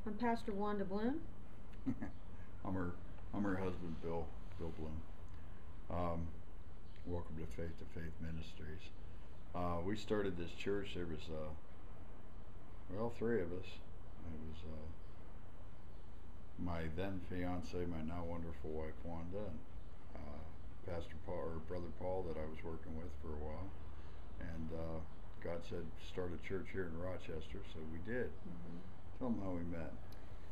I'm Pastor Wanda Bloom. I'm her husband, Bill Bloom. Welcome to Faith Ministries. We started this church. There was, three of us. It was my then fiance, my now wonderful wife Wanda, and Pastor Paul, or Brother Paul, that I was working with for a while. And God said, start a church here in Rochester, so we did. Mm-hmm. Tell them how we met.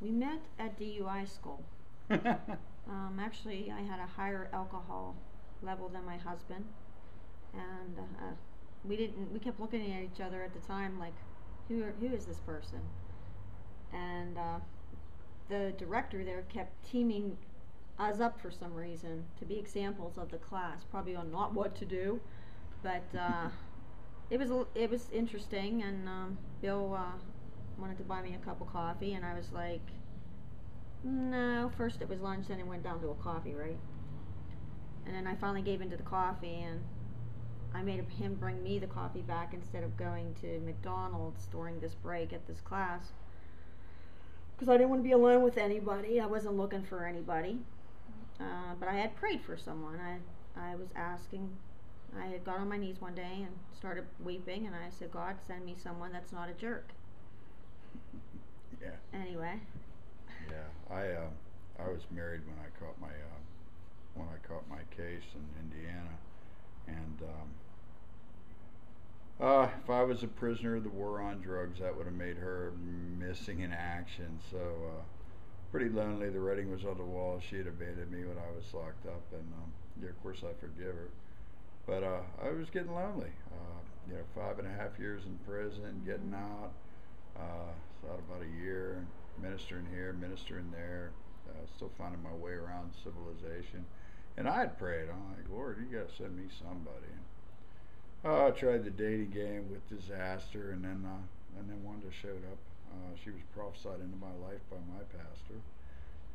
We met at DUI school. Actually, I had a higher alcohol level than my husband, and we kept looking at each other at the time like, who is this person? And the director there kept teaming us up for some reason to be examples of the class, probably on not what to do, but it was interesting. And Bill wanted to buy me a cup of coffee, and I was like, no. First it was lunch, then it went down to a coffee, right? And then I finally gave into the coffee, and I made him bring me the coffee back instead of going to McDonald's during this break at this class, because I didn't want to be alone with anybody. I wasn't looking for anybody, but I had prayed for someone. I was asking. I had got on my knees one day and started weeping, and I said, God, send me someone that's not a jerk. Yeah. Anyway. Yeah, I was married when I caught my case in Indiana, and if I was a prisoner of the war on drugs, that would have made her missing in action. So pretty lonely. The writing was on the wall. She had abandoned me when I was locked up, and yeah, of course I forgive her. But I was getting lonely. 5.5 years in prison, getting out. Thought about a year, ministering here, ministering there, still finding my way around civilization. And I had prayed. I'm like, Lord, you got to send me somebody. I tried the dating game with disaster, and then Wanda showed up. She was prophesied into my life by my pastor,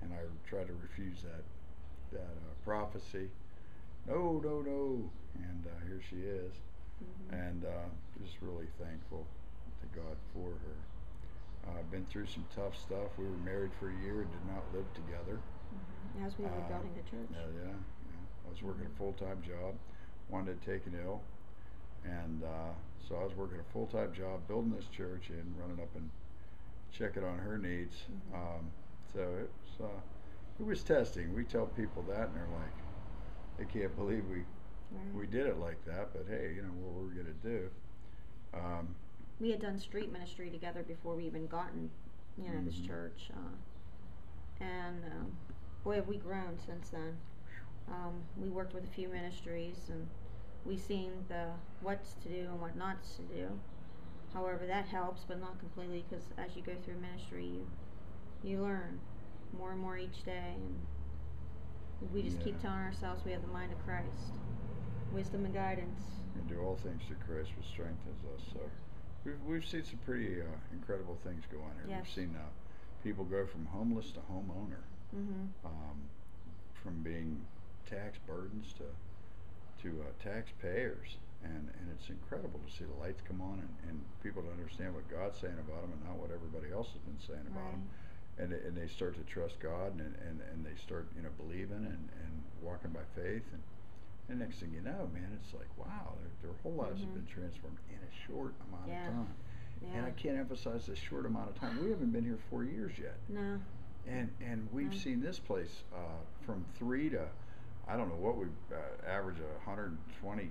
and I tried to refuse that prophecy. No. And here she is. Mm-hmm. And just really thankful to God for her. Been through some tough stuff. We were married for a year and did not live together. Mm-hmm. As we were building the church. Yeah. I was working a full-time job. Wanda had taken ill, and so I was working a full-time job, building this church and running up and checking on her needs. Mm-hmm. So it was testing. We tell people that, and they're like, they can't believe we did it like that. But hey, what were we gonna do? We had done street ministry together before we even gotten, mm-hmm. this church, and boy, have we grown since then. We worked with a few ministries, and we seen the what's to do and what not to do. However, that helps, but not completely, because as you go through ministry, you learn more and more each day, and we just keep telling ourselves we have the mind of Christ, wisdom and guidance. And do all things through Christ, which strengthens us. So. We've seen some pretty incredible things go on here. Yes. We've seen people go from homeless to homeowner, mm-hmm. From being tax burdens to taxpayers, and it's incredible to see the lights come on and people to understand what God's saying about them and not what everybody else has been saying about them, and they start to trust God and they start believing and walking by faith and next thing you know, man, it's like, wow, their whole lives mm-hmm. have been transformed in a short amount of time. Yeah. And I can't emphasize this short amount of time. We haven't been here 4 years yet. No. And we've seen this place from 3 to, I don't know what we average 120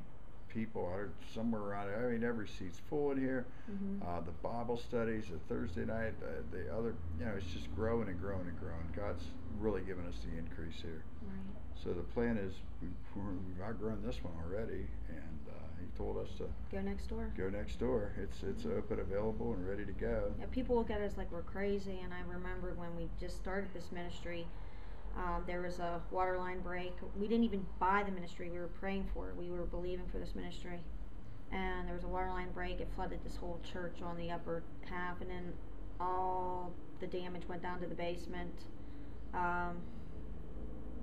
people, somewhere around it. I mean, every seat's full in here. Mm-hmm. The Bible studies, the Thursday night, the other, it's just growing and growing and growing. God's really given us the increase here. Right. So the plan is we've outgrown this one already, and he told us to go next door. Go next door. It's open, available, and ready to go. Yeah, people look at us like we're crazy, and I remember when we just started this ministry, there was a water line break. We didn't even buy the ministry. We were praying for it. We were believing for this ministry, and there was a water line break. It flooded this whole church on the upper half, and then all the damage went down to the basement.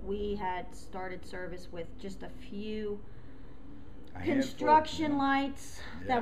We had started service with just a few construction lights that